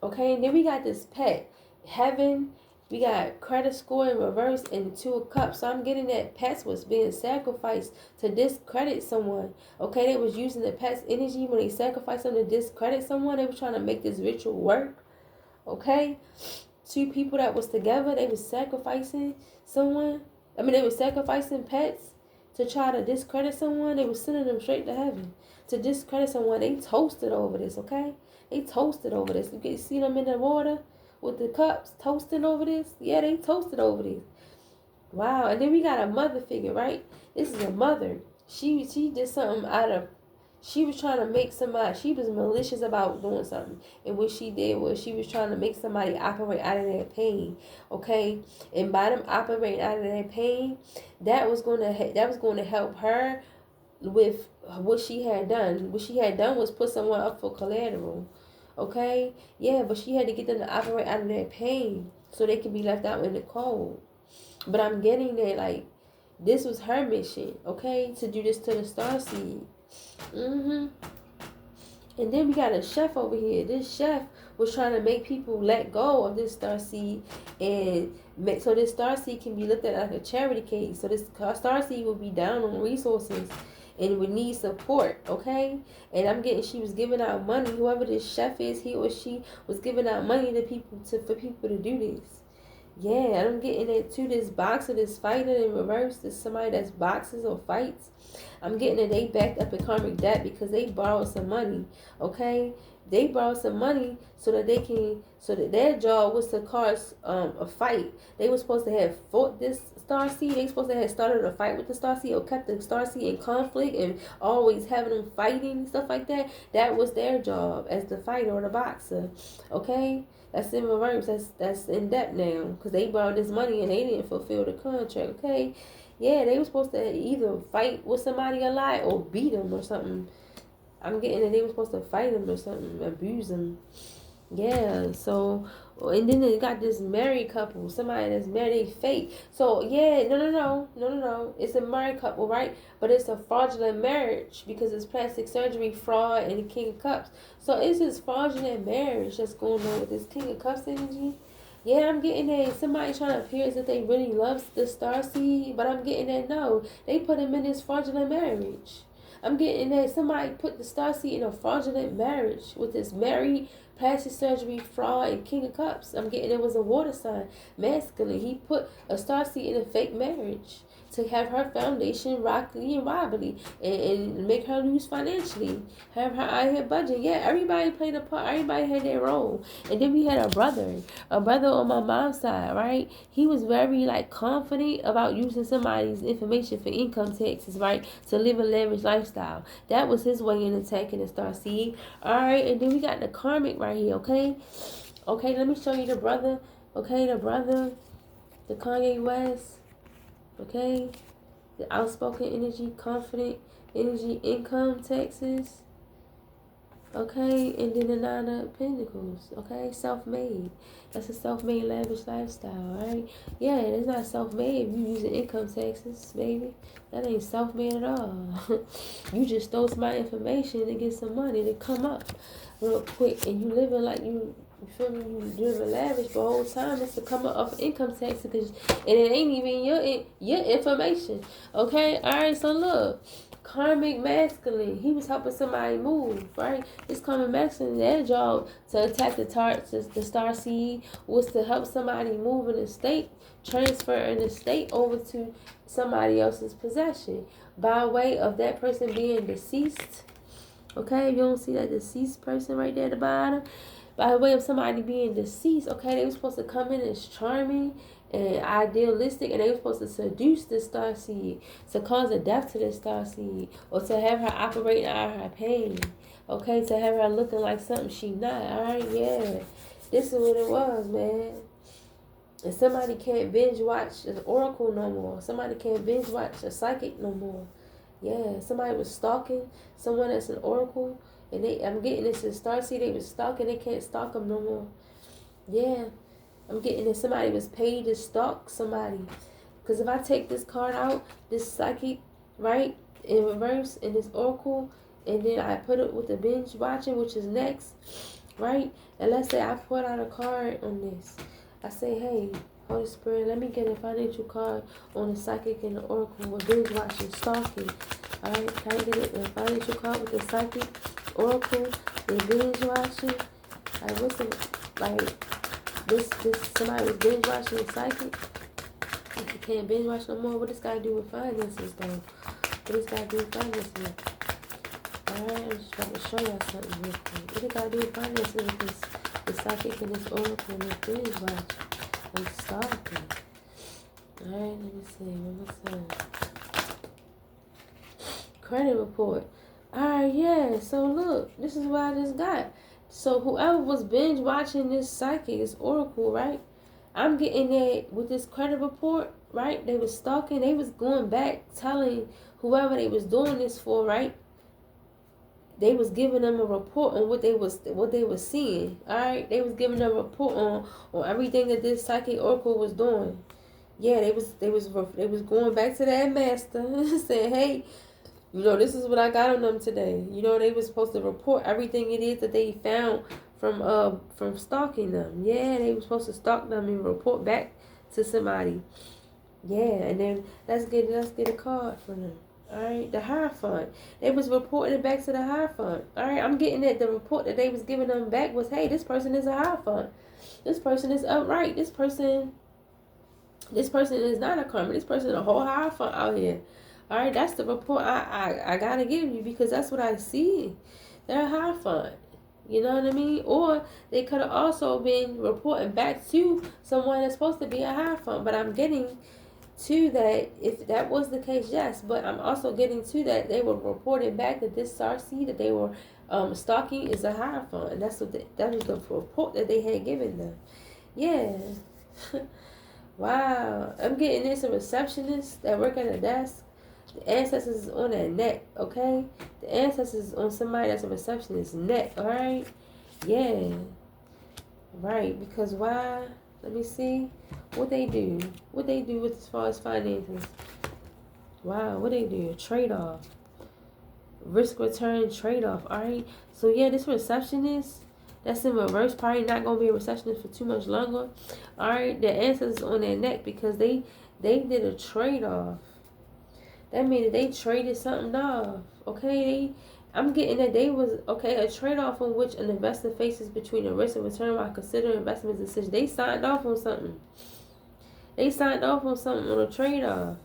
Okay, and then we got this pet, heaven. We got credit score in reverse and the two of cups. So I'm getting that pets was being sacrificed to discredit someone. Okay, they was using the pet's energy when they sacrificed them to discredit someone. They were trying to make this ritual work. Okay, two people that was together, they was sacrificing someone. I mean, they were sacrificing pets to try to discredit someone. They was sending them straight to heaven to discredit someone. They toasted over this. Okay, they toasted over this. You can see them in the water with the cups toasting over this. Yeah, they toasted over this. Wow. And then we got a mother figure, right? This is a mother. She did something out of, she was trying to make somebody, she was malicious about doing something. And what she did was she was trying to make somebody operate out of their pain. Okay? And by them operating out of their pain, that was going to help her with what she had done. What she had done was put someone up for collateral. Okay? Yeah, but she had to get them to operate out of their pain so they could be left out in the cold. But I'm getting that, like, this was her mission, okay, to do this to the StarSeed. And then we got a chef over here. This chef was trying to make people let go of this StarSeed and make so this StarSeed can be looked at like a charity case. So this StarSeed will be down on resources and would need support, okay? And I'm getting she was giving out money. Whoever this chef is, he or she was giving out money to people for people to do this. Yeah, I'm getting into this boxer, this fighter in reverse. This somebody that's boxes or fights. I'm getting that they backed up in karmic debt because they borrowed some money. Okay, they borrowed some money so that they can, so that their job was to cause a fight. They were supposed to have fought this StarSeed. They were supposed to have started a fight with the StarSeed or kept the StarSeed in conflict and always having them fighting and stuff like that. That was their job as the fighter or the boxer. Okay. That's in reverse. That's in debt now because they borrowed this money and they didn't fulfill the contract. Okay, yeah, they were supposed to either fight with somebody a lot or beat them or something. I'm getting that they were supposed to fight them or something, abuse them. Yeah, so, and then they got this married couple, somebody that's married, they fake. So, yeah, no. It's a married couple, right? But it's a fraudulent marriage because it's plastic surgery, fraud, and the King of Cups. So, it's this fraudulent marriage that's going on with this King of Cups energy. Yeah, I'm getting that somebody trying to appear as if they really love the StarSeed, but I'm getting that no, they put him in this fraudulent marriage. I'm getting that somebody put the StarSeed in a fraudulent marriage with this married plastic surgery, fraud, and King of Cups. I'm getting it was a water sign, masculine. He put a StarSeed in a fake marriage to have her foundation rocky and wobbly and make her lose financially. Have her out here budget. Yeah, everybody played a part. Everybody had their role. And then we had a brother on my mom's side, right? He was very like confident about using somebody's information for income taxes, right? To live a lavish lifestyle. That was his way in attacking the StarSeed. Alright, and then we got the karmic right here, okay? Okay, let me show you the brother. Okay, the brother, the Kanye West. Okay, the outspoken energy, confident energy, income taxes. Okay, and then the Nine of Pentacles. Okay, self-made. That's a self-made lavish lifestyle, right? Yeah, it's not self-made if you using income taxes, baby. That ain't self-made at all. You just stole my information to get some money to come up real quick, and you living like you feel me? You living lavish, but the whole time it's to come up off income tax because, and it ain't even your information. Okay, all right. So look, karmic masculine. He was helping somebody move, right? This karmic masculine, their job to attack the StarSeed was to help somebody move in the state, transfer in the state over to somebody else's possession by way of that person being deceased. Okay, if you don't see that deceased person right there at the bottom, by way of somebody being deceased, okay, they were supposed to come in as charming and idealistic, and they were supposed to seduce the StarSeed, to cause a death to the StarSeed, or to have her operating out of her pain, okay, to have her looking like something she not. All right, yeah, this is what it was, man. And somebody can't binge watch an oracle no more. Somebody can't binge watch a psychic no more. Yeah, somebody was stalking someone that's an oracle, and I'm getting this in StarSeed, they was stalking, they can't stalk them no more. Yeah, I'm getting that somebody was paid to stalk somebody. Because if I take this card out, this psychic, right, in reverse, in this oracle, and then I put it with the binge watching, which is next, right? And let's say I put out a card on this. I say, hey, Holy Spirit, let me get a financial card on the psychic and the oracle with binge watching, stalking. All right, can I get a financial card with the psychic, oracle, and binge watching? Like, what's the, like, this somebody was binge watching the psychic. If you can't binge watch no more, what this guy do with finances, though? What this guy do with finances? Alright, I'm just trying to show y'all something real quick. What this guy do with finances with this psychic and this oracle and this binge watch and stalking? Alright, let me see. One more time. Credit report. Alright, yeah. So look, this is what I just got. So whoever was binge watching this psychic, this oracle, right? I'm getting that with this credit report, right? They was stalking. They was going back telling whoever they was doing this for, right? They was giving them a report on what they was seeing. All right, they was giving them a report on everything that this psychic oracle was doing. Yeah, they was going back to that master saying, hey, you know, this is what I got on them today. You know, they was supposed to report everything it is that they found from stalking them. Yeah, they were supposed to stalk them and report back to somebody. Yeah, and then let's get a card from them. All right, the Hierophant. They was reporting it back to the Hierophant. All right, I'm getting that the report that they was giving them back was, hey, this person is a Hierophant. This person is upright. This person is not a karma. This person is a whole Hierophant out here. All right, that's the report I gotta give you because that's what I see. They're a Hierophant. You know what I mean? Or they could have also been reporting back to someone that's supposed to be a Hierophant. But I'm getting to that, if that was the case, yes. But I'm also getting to that they were reporting back that this StarSeed that they were stalking is a Hierophant. And that was the report that they had given them. Yeah. Wow. I'm getting this a receptionist that work at a desk. The ancestors is on that neck, okay? The ancestors is on somebody that's a receptionist's neck, alright? Yeah. Right, because why? Let me see. What they do. What they do with as far as finances. Wow, what they do? Trade-off. Risk return trade-off, alright? So yeah, this receptionist that's in reverse probably not going to be a receptionist for too much longer. Alright, the ancestors on their neck because they did a trade-off. That means that they traded something off. Okay, I'm getting that they was, okay, a trade-off on which an investor faces between a risk and return while considering investment decisions. They signed off on something. They signed off on something on a trade-off.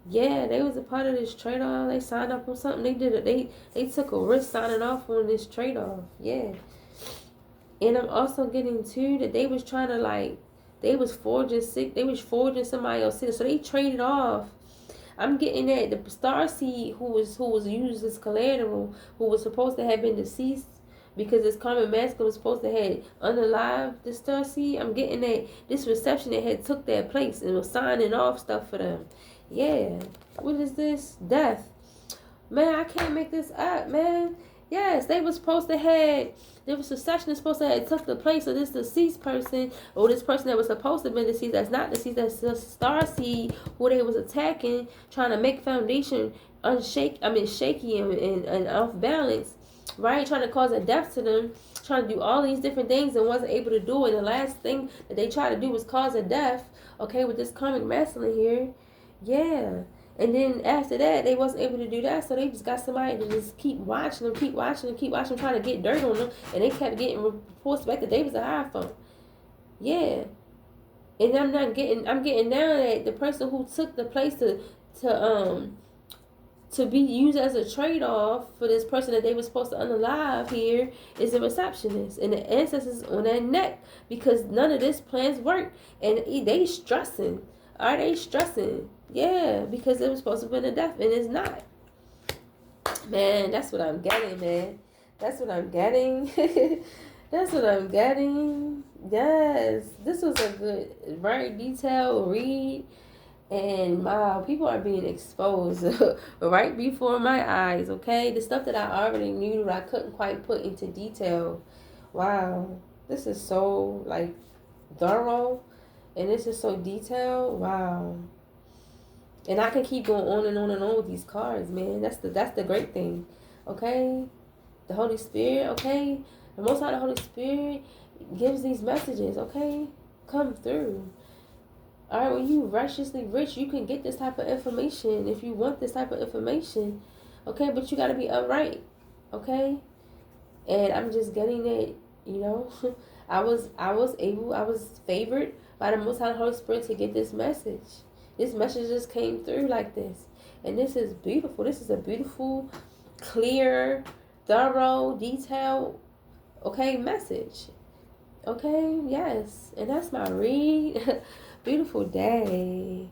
Yeah, they was a part of this trade-off. They signed up on something. They did it. They took a risk signing off on this trade-off. Yeah. And I'm also getting too that they was trying to they was forging somebody else's. So they traded off. I'm getting that the StarSeed who was used as collateral, who was supposed to have been deceased because this common masculine was supposed to have unalive the StarSeed. I'm getting that this reception that had took their place and was signing off stuff for them. Yeah. What is this? Death. Man, I can't make this up, man. Yes, they was supposed to have, there was succession that's supposed to have took the place of this deceased person, or this person that was supposed to have been deceased, that's not deceased, that's the StarSeed, who they was attacking, trying to make foundation shaky and off balance, right? Trying to cause a death to them, trying to do all these different things and wasn't able to do it. And the last thing that they tried to do was cause a death, okay, with this karmic masculine here. Yeah. And then after that, they wasn't able to do that, so they just got somebody to just keep watching them, trying to get dirt on them, and they kept getting reports back that they was a Hierophant. Yeah. And I'm getting now that the person who took the place to be used as a trade-off for this person that they were supposed to unalive here is a receptionist, and the ancestors on their neck because none of this plans work, and they stressing. Are they stressing? Yeah, because it was supposed to have been a death, and it's not. Man, that's what I'm getting, man. That's what I'm getting. That's what I'm getting. Yes, this was a good, very detailed read. And wow, people are being exposed right before my eyes, okay? The stuff that I already knew that I couldn't quite put into detail. Wow, this is so, thorough. And this is so detailed. Wow. And I can keep going on and on and on with these cards, man. That's the great thing. Okay? The Holy Spirit, okay? The Most High, the Holy Spirit, gives these messages, okay? Come through. All right, when you righteously rich, you can get this type of information if you want this type of information, okay? But you got to be upright, okay? And I'm just getting it, you know. I was favored by the Most High, the Holy Spirit to get this message. This message just came through like this, and this is beautiful. This is a beautiful, clear, thorough, detailed, okay, message. Okay, yes, and that's my read. Beautiful day.